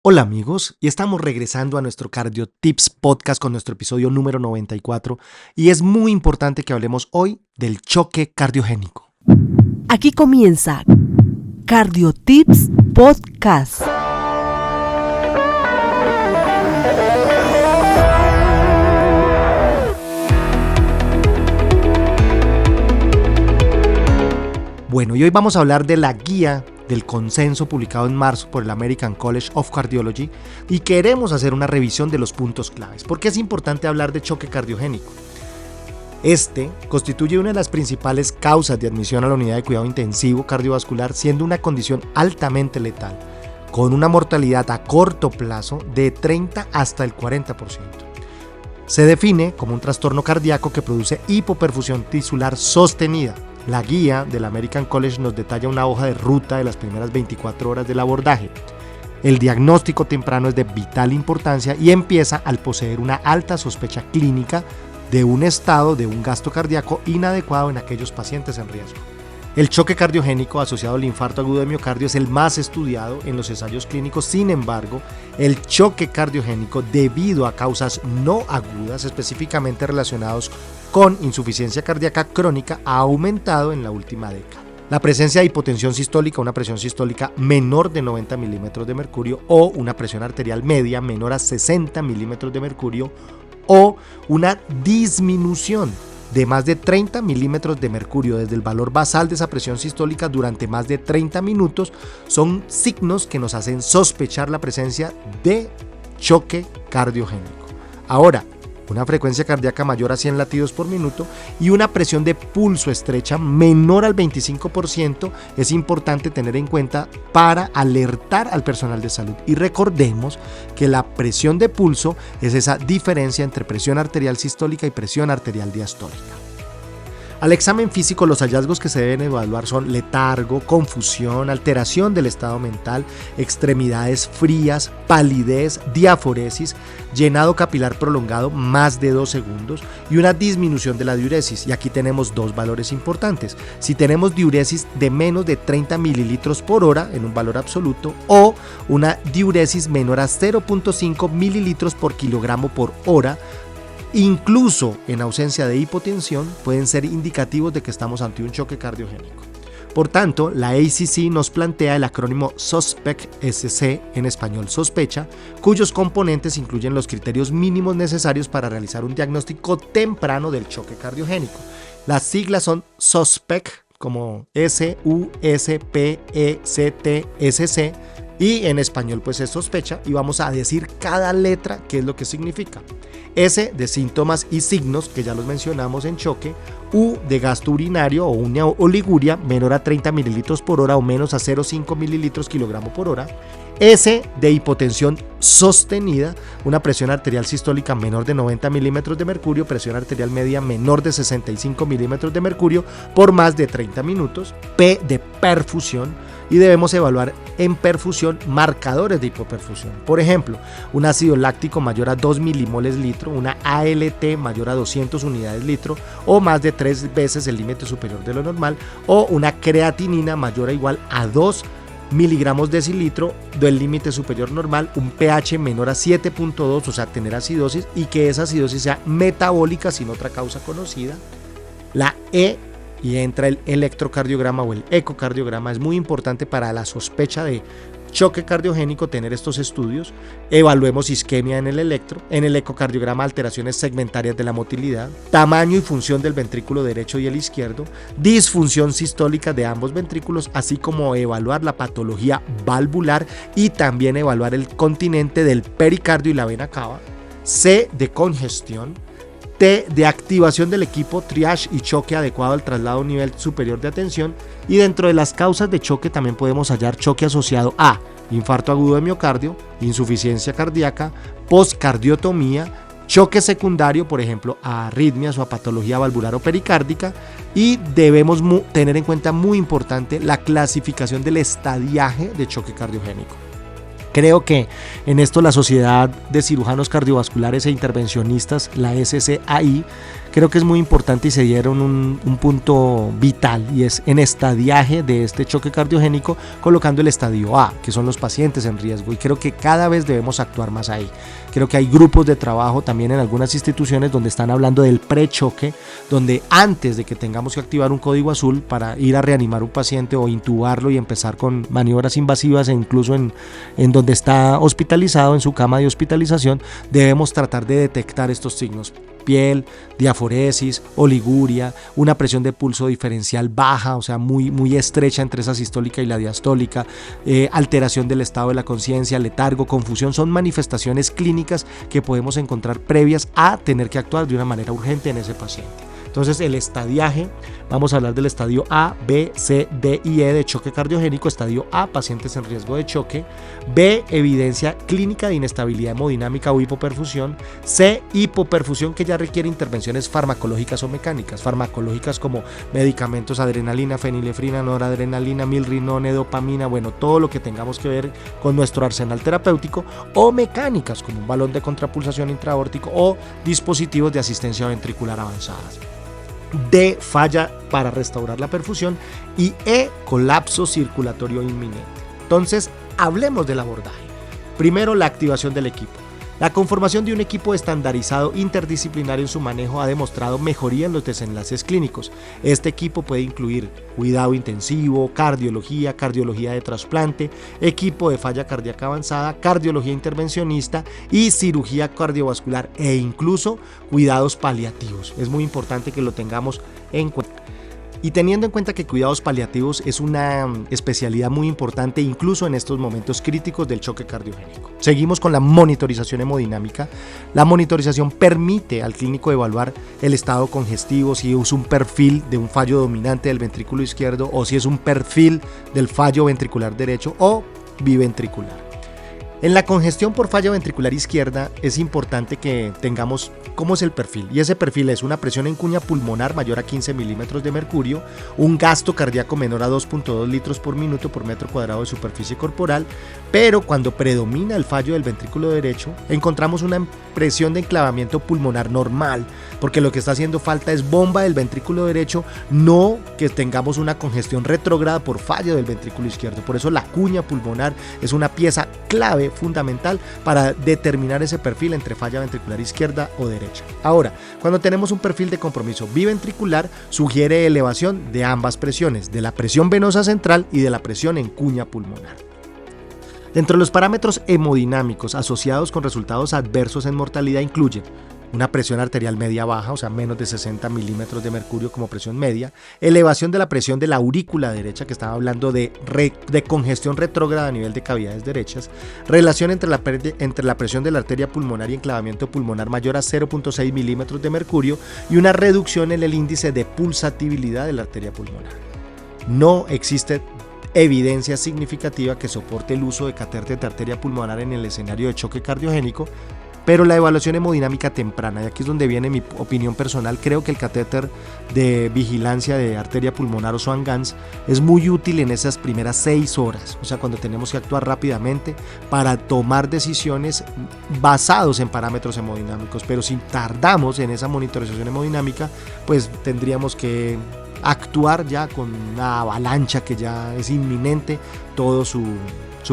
Hola amigos, y estamos regresando a nuestro Cardio Tips Podcast con nuestro episodio número 94 y es muy importante que hablemos hoy del choque cardiogénico. Aquí comienza Cardio Tips Podcast. Bueno, y hoy vamos a hablar de la guía del consenso publicado en marzo por el American College of Cardiology y queremos hacer una revisión de los puntos claves. ¿Por qué es importante hablar de choque cardiogénico? Este constituye una de las principales causas de admisión a la unidad de cuidado intensivo cardiovascular, siendo una condición altamente letal, con una mortalidad a corto plazo de 30 hasta el 40%. Se define como un trastorno cardíaco que produce hipoperfusión tisular sostenida. La guía del American College nos detalla una hoja de ruta de las primeras 24 horas del abordaje. El diagnóstico temprano es de vital importancia y empieza al poseer una alta sospecha clínica de un estado de un gasto cardíaco inadecuado en aquellos pacientes en riesgo. El choque cardiogénico asociado al infarto agudo de miocardio es el más estudiado en los ensayos clínicos. Sin embargo, el choque cardiogénico debido a causas no agudas, específicamente relacionados con insuficiencia cardíaca crónica, ha aumentado en la última década. La presencia de hipotensión sistólica, una presión sistólica menor de 90 milímetros de mercurio o una presión arterial media menor a 60 milímetros de mercurio o una disminución de más de 30 milímetros de mercurio desde el valor basal de esa presión sistólica durante más de 30 minutos son signos que nos hacen sospechar la presencia de choque cardiogénico. Ahora, una frecuencia cardíaca mayor a 100 latidos por minuto y una presión de pulso estrecha menor al 25% es importante tener en cuenta para alertar al personal de salud. Y recordemos que la presión de pulso es esa diferencia entre presión arterial sistólica y presión arterial diastólica. Al examen físico, los hallazgos que se deben evaluar son letargo, confusión, alteración del estado mental, extremidades frías, palidez, diaforesis, llenado capilar prolongado más de 2 segundos y una disminución de la diuresis. Y aquí tenemos dos valores importantes. Si tenemos diuresis de menos de 30 mililitros por hora en un valor absoluto o una diuresis menor a 0.5 mililitros por kilogramo por hora, incluso en ausencia de hipotensión, pueden ser indicativos de que estamos ante un choque cardiogénico. Por tanto, la ACC nos plantea el acrónimo SOSPECT-SC, en español sospecha, cuyos componentes incluyen los criterios mínimos necesarios para realizar un diagnóstico temprano del choque cardiogénico. Las siglas son SOSPECT, como SUSPECTSC, y en español pues es sospecha, y vamos a decir cada letra qué es lo que significa. S de síntomas y signos, que ya los mencionamos en choque. U de gasto urinario o una oliguria menor a 30 mililitros por hora o menos a 0,5 mililitros kilogramo por hora. S de hipotensión sostenida, una presión arterial sistólica menor de 90 milímetros de mercurio, presión arterial media menor de 65 milímetros de mercurio por más de 30 minutos. P de perfusión, y debemos evaluar en perfusión marcadores de hipoperfusión. Por ejemplo, un ácido láctico mayor a 2 milimoles litro, una ALT mayor a 200 unidades litro o más de 3 veces el límite superior de lo normal, o una creatinina mayor o igual a 2 miligramos decilitro del límite superior normal, un pH menor a 7.2, o sea, tener acidosis, y que esa acidosis sea metabólica sin otra causa conocida. La E, y entra el electrocardiograma o el ecocardiograma. Es muy importante para la sospecha de choque cardiogénico tener estos estudios. Evaluemos isquemia en el electro, en el ecocardiograma alteraciones segmentarias de la motilidad, tamaño y función del ventrículo derecho y el izquierdo, disfunción sistólica de ambos ventrículos, así como evaluar la patología valvular y también evaluar el continente del pericardio y la vena cava. C de congestión. T de activación del equipo triage y choque adecuado al traslado a un nivel superior de atención. Y dentro de las causas de choque también podemos hallar choque asociado a infarto agudo de miocardio, insuficiencia cardíaca, poscardiotomía, choque secundario, por ejemplo, a arritmias o a patología valvular o pericárdica. Y debemos tener en cuenta, muy importante, la clasificación del estadiaje de choque cardiogénico. Creo que en esto la Sociedad de Cirujanos Cardiovasculares e Intervencionistas, la SCAI, creo que es muy importante y se dieron un punto vital, y es en estadiaje de este choque cardiogénico, colocando el estadio A, que son los pacientes en riesgo, y creo que cada vez debemos actuar más ahí. Creo que hay grupos de trabajo también en algunas instituciones donde están hablando del prechoque, donde antes de que tengamos que activar un código azul para ir a reanimar un paciente o intubarlo y empezar con maniobras invasivas, e incluso en donde está hospitalizado, en su cama de hospitalización, debemos tratar de detectar estos signos: piel, diaforesis, oliguria, una presión de pulso diferencial baja, o sea, muy estrecha entre esa sistólica y la diastólica, alteración del estado de la conciencia, letargo, confusión. Son manifestaciones clínicas que podemos encontrar previas a tener que actuar de una manera urgente en ese paciente. Entonces, el estadiaje, vamos a hablar del estadio A, B, C, D y E de choque cardiogénico. Estadio A, pacientes en riesgo de choque. B, evidencia clínica de inestabilidad hemodinámica o hipoperfusión. C, hipoperfusión, que ya requiere intervenciones farmacológicas o mecánicas. Farmacológicas como medicamentos, adrenalina, fenilefrina, noradrenalina, milrinone, dopamina, bueno, todo lo que tengamos que ver con nuestro arsenal terapéutico. O mecánicas como un balón de contrapulsación intraaórtico o dispositivos de asistencia ventricular avanzadas. D, falla para restaurar la perfusión. Y E, colapso circulatorio inminente. Entonces, hablemos del abordaje. Primero, la activación del equipo. La conformación de un equipo estandarizado interdisciplinario en su manejo ha demostrado mejoría en los desenlaces clínicos. Este equipo puede incluir cuidado intensivo, cardiología de trasplante, equipo de falla cardíaca avanzada, cardiología intervencionista y cirugía cardiovascular, e incluso cuidados paliativos. Es muy importante que lo tengamos en cuenta. Y teniendo en cuenta que cuidados paliativos es una especialidad muy importante incluso en estos momentos críticos del choque cardiogénico. Seguimos con la monitorización hemodinámica. La monitorización permite al clínico evaluar el estado congestivo, si es un perfil de un fallo dominante del ventrículo izquierdo o si es un perfil del fallo ventricular derecho o biventricular. En la congestión por falla ventricular izquierda es importante que tengamos cómo es el perfil, y ese perfil es una presión en cuña pulmonar mayor a 15 milímetros de mercurio, un gasto cardíaco menor a 2.2 litros por minuto por metro cuadrado de superficie corporal, pero cuando predomina el fallo del ventrículo derecho encontramos una presión de enclavamiento pulmonar normal, porque lo que está haciendo falta es bomba del ventrículo derecho, no que tengamos una congestión retrógrada por fallo del ventrículo izquierdo. Por eso la cuña pulmonar es una pieza clave, fundamental, para determinar ese perfil entre falla ventricular izquierda o derecha. Ahora, cuando tenemos un perfil de compromiso biventricular, sugiere elevación de ambas presiones, de la presión venosa central y de la presión en cuña pulmonar. Dentro de los parámetros hemodinámicos asociados con resultados adversos en mortalidad incluyen una presión arterial media baja, o sea, menos de 60 milímetros de mercurio como presión media, elevación de la presión de la aurícula derecha, que estaba hablando de congestión retrógrada a nivel de cavidades derechas, relación entre la presión de la arteria pulmonar y enclavamiento pulmonar mayor a 0.6 milímetros de mercurio, y una reducción en el índice de pulsatibilidad de la arteria pulmonar. No existe evidencia significativa que soporte el uso de catéter de arteria pulmonar en el escenario de choque cardiogénico, pero la evaluación hemodinámica temprana, y aquí es donde viene mi opinión personal, creo que el catéter de vigilancia de arteria pulmonar o Swan-Ganz es muy útil en esas primeras 6 horas, o sea, cuando tenemos que actuar rápidamente para tomar decisiones basados en parámetros hemodinámicos, pero si tardamos en esa monitorización hemodinámica, pues tendríamos que actuar ya con una avalancha que ya es inminente todo su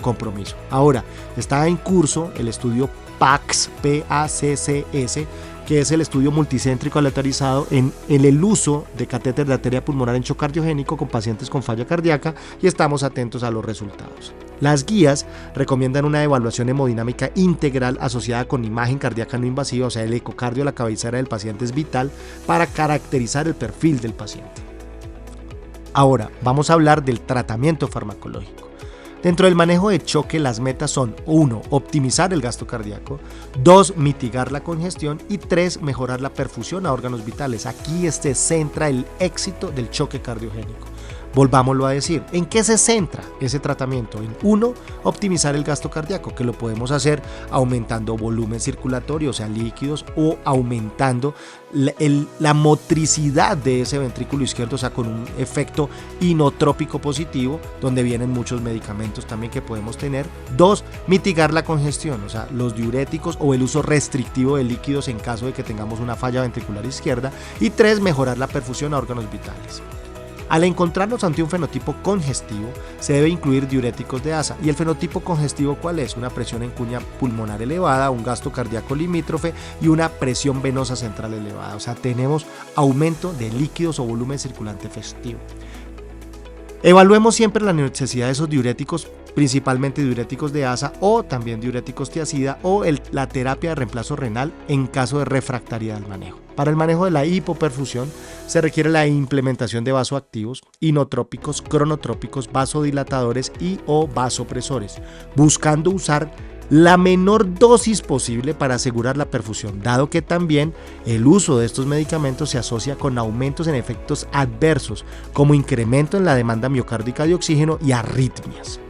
compromiso. Ahora, está en curso el estudio PACS, P-A-C-C-S, que es el estudio multicéntrico aleatorizado en el uso de catéter de arteria pulmonar en choque cardiogénico con pacientes con falla cardíaca, y estamos atentos a los resultados. Las guías recomiendan una evaluación hemodinámica integral asociada con imagen cardíaca no invasiva, o sea, el ecocardio a la cabecera del paciente es vital para caracterizar el perfil del paciente. Ahora, vamos a hablar del tratamiento farmacológico. Dentro del manejo de choque, las metas son: 1. Optimizar el gasto cardíaco, 2. Mitigar la congestión y 3. Mejorar la perfusión a órganos vitales. Aquí se centra el éxito del choque cardiogénico. Volvámoslo a decir, ¿en qué se centra ese tratamiento? En uno, optimizar el gasto cardíaco, que lo podemos hacer aumentando volumen circulatorio, o sea, líquidos, o aumentando la motricidad de ese ventrículo izquierdo, o sea, con un efecto inotrópico positivo, donde vienen muchos medicamentos también que podemos tener. 2, mitigar la congestión, o sea, los diuréticos o el uso restrictivo de líquidos en caso de que tengamos una falla ventricular izquierda. Y 3, mejorar la perfusión a órganos vitales. Al encontrarnos ante un fenotipo congestivo, se debe incluir diuréticos de ASA. ¿Y el fenotipo congestivo cuál es? Una presión en cuña pulmonar elevada, un gasto cardíaco limítrofe y una presión venosa central elevada. O sea, tenemos aumento de líquidos o volumen circulante festivo. Evaluemos siempre la necesidad de esos diuréticos, principalmente diuréticos de ASA o también diuréticos tiazida o la terapia de reemplazo renal en caso de refractariedad al manejo. Para el manejo de la hipoperfusión se requiere la implementación de vasoactivos, inotrópicos, cronotrópicos, vasodilatadores y o vasopresores, buscando usar la menor dosis posible para asegurar la perfusión, dado que también el uso de estos medicamentos se asocia con aumentos en efectos adversos, como incremento en la demanda miocárdica de oxígeno y arritmias.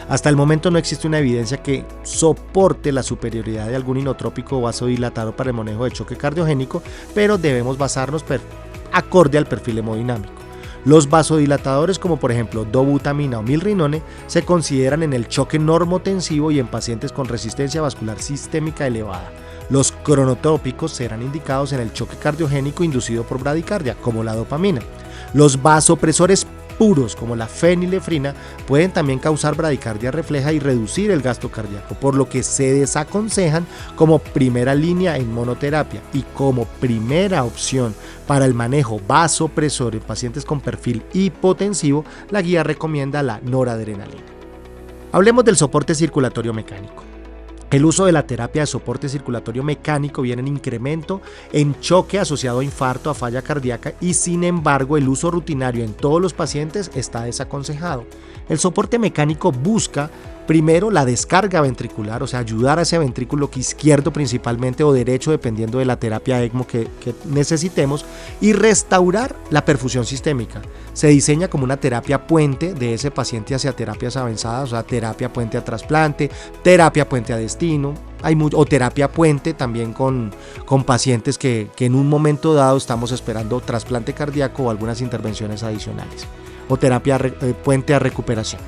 Hasta el momento no existe una evidencia que soporte la superioridad de algún inotrópico o vasodilatador para el manejo de choque cardiogénico, pero debemos basarnos acorde al perfil hemodinámico. Los vasodilatadores, como por ejemplo dobutamina o milrinone, se consideran en el choque normotensivo y en pacientes con resistencia vascular sistémica elevada. Los cronotrópicos serán indicados en el choque cardiogénico inducido por bradicardia, como la dopamina. Los vasopresores puros, como la fenilefrina, pueden también causar bradicardia refleja y reducir el gasto cardíaco, por lo que se desaconsejan como primera línea en monoterapia y como primera opción para el manejo vasopresor en pacientes con perfil hipotensivo. La guía recomienda la noradrenalina. Hablemos del soporte circulatorio mecánico. El uso de la terapia de soporte circulatorio mecánico viene en incremento en choque asociado a infarto, a falla cardíaca, y sin embargo el uso rutinario en todos los pacientes está desaconsejado. El soporte mecánico busca primero la descarga ventricular, o sea, ayudar a ese ventrículo izquierdo principalmente o derecho dependiendo de la terapia ECMO que necesitemos, y restaurar la perfusión sistémica. Se diseña como una terapia puente de ese paciente hacia terapias avanzadas, o sea, terapia puente a trasplante, terapia puente a destino, o terapia puente también con pacientes que en un momento dado estamos esperando trasplante cardíaco o algunas intervenciones adicionales, o terapia puente a recuperación.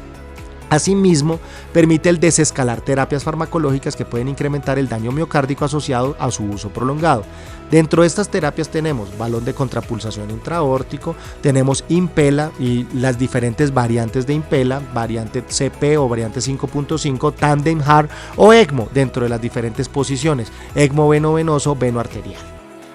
Asimismo, permite el desescalar terapias farmacológicas que pueden incrementar el daño miocárdico asociado a su uso prolongado. Dentro de estas terapias tenemos balón de contrapulsación intraaórtico, tenemos Impella y las diferentes variantes de Impella, variante CP o variante 5.5, Tandem Heart o ECMO dentro de las diferentes posiciones, ECMO veno-venoso, veno-arterial.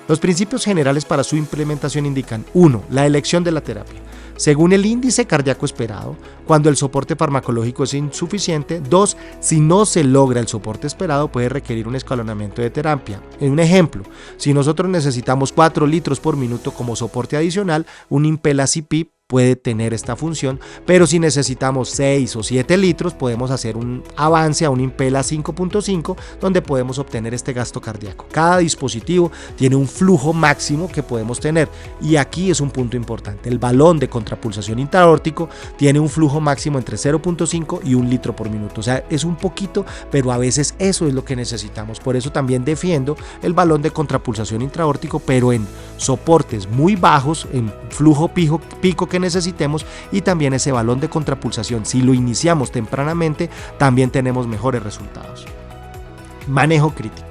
Los principios generales para su implementación indican: 1. La elección de la terapia según el índice cardíaco esperado, cuando el soporte farmacológico es insuficiente. 2. Si no se logra el soporte esperado, puede requerir un escalonamiento de terapia. En un ejemplo, si nosotros necesitamos 4 litros por minuto como soporte adicional, un Impella CP puede tener esta función, pero si necesitamos 6 o 7 litros, podemos hacer un avance a un Impella 5.5, donde podemos obtener este gasto cardíaco. Cada dispositivo tiene un flujo máximo que podemos tener, y aquí es un punto importante. El balón de contrapulsación intraaórtico tiene un flujo máximo entre 0.5 y 1 litro por minuto, o sea, es un poquito, pero a veces eso es lo que necesitamos. Por eso también defiendo el balón de contrapulsación intraaórtico, pero en soportes muy bajos, en flujo pico que necesitemos, y también ese balón de contrapulsación, si lo iniciamos tempranamente, también tenemos mejores resultados. Manejo crítico.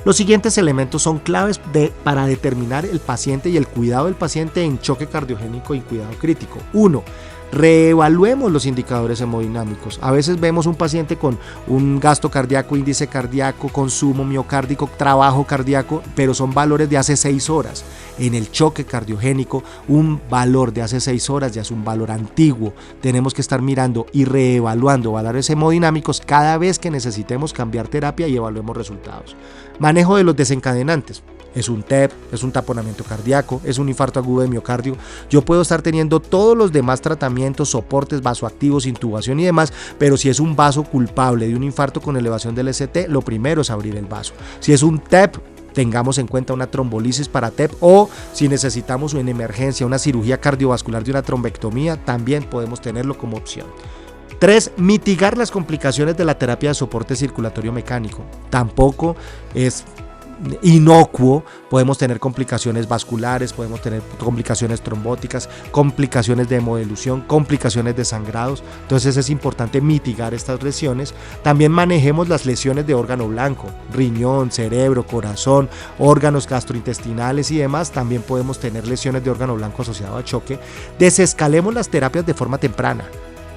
Los siguientes elementos son claves para determinar el paciente y el cuidado del paciente en choque cardiogénico y cuidado crítico. 1. Reevaluemos los indicadores hemodinámicos. A veces vemos un paciente con un gasto cardíaco, índice cardíaco, consumo miocárdico, trabajo cardíaco, pero son valores de hace 6 horas. En el choque cardiogénico, un valor de hace 6 horas ya es un valor antiguo. Tenemos que estar mirando y reevaluando valores hemodinámicos cada vez que necesitemos cambiar terapia y evaluemos resultados. Manejo de los desencadenantes. Es un TEP, es un taponamiento cardíaco, es un infarto agudo de miocardio. Yo puedo estar teniendo todos los demás tratamientos, soportes vasoactivos, intubación y demás, pero si es un vaso culpable de un infarto con elevación del ST, lo primero es abrir el vaso. Si es un TEP, tengamos en cuenta una trombolisis para TEP, o si necesitamos en emergencia una cirugía cardiovascular de una trombectomía, también podemos tenerlo como opción. 3. Mitigar las complicaciones de la terapia de soporte circulatorio mecánico. Tampoco es inocuo, podemos tener complicaciones vasculares, podemos tener complicaciones trombóticas, complicaciones de hemodilución, complicaciones de sangrados. Entonces es importante mitigar estas lesiones. También manejemos las lesiones de órgano blanco, riñón, cerebro, corazón, órganos gastrointestinales y demás. También podemos tener lesiones de órgano blanco asociado a choque. Desescalemos las terapias de forma temprana.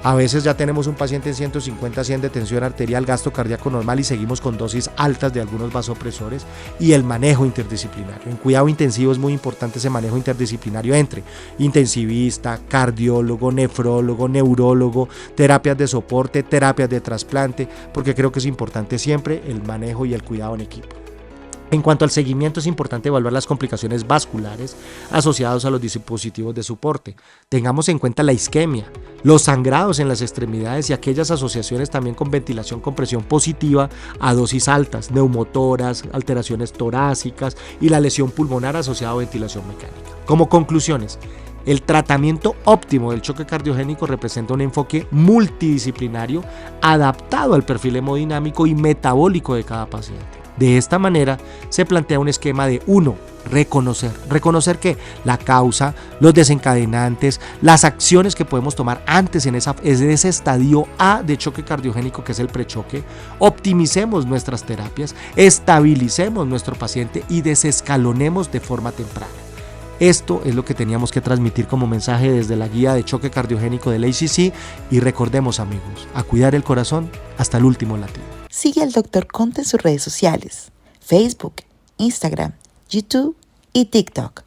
A veces ya tenemos un paciente en 150-100 de tensión arterial, gasto cardíaco normal y seguimos con dosis altas de algunos vasopresores. Y el manejo interdisciplinario. En cuidado intensivo es muy importante ese manejo interdisciplinario entre intensivista, cardiólogo, nefrólogo, neurólogo, terapias de soporte, terapias de trasplante, porque creo que es importante siempre el manejo y el cuidado en equipo. En cuanto al seguimiento, es importante evaluar las complicaciones vasculares asociadas a los dispositivos de soporte. Tengamos en cuenta la isquemia, los sangrados en las extremidades y aquellas asociaciones también con ventilación con presión positiva a dosis altas, neumotoras, alteraciones torácicas y la lesión pulmonar asociada a ventilación mecánica. Como conclusiones, el tratamiento óptimo del choque cardiogénico representa un enfoque multidisciplinario adaptado al perfil hemodinámico y metabólico de cada paciente. De esta manera se plantea un esquema de 1. Reconocer que la causa, los desencadenantes, las acciones que podemos tomar antes en ese estadio A de choque cardiogénico, que es el prechoque. Optimicemos nuestras terapias, estabilicemos nuestro paciente y desescalonemos de forma temprana. Esto es lo que teníamos que transmitir como mensaje desde la guía de choque cardiogénico del ACC, y recordemos, amigos, a cuidar el corazón hasta el último latido. Sigue al Dr. Conte en sus redes sociales, Facebook, Instagram, YouTube y TikTok.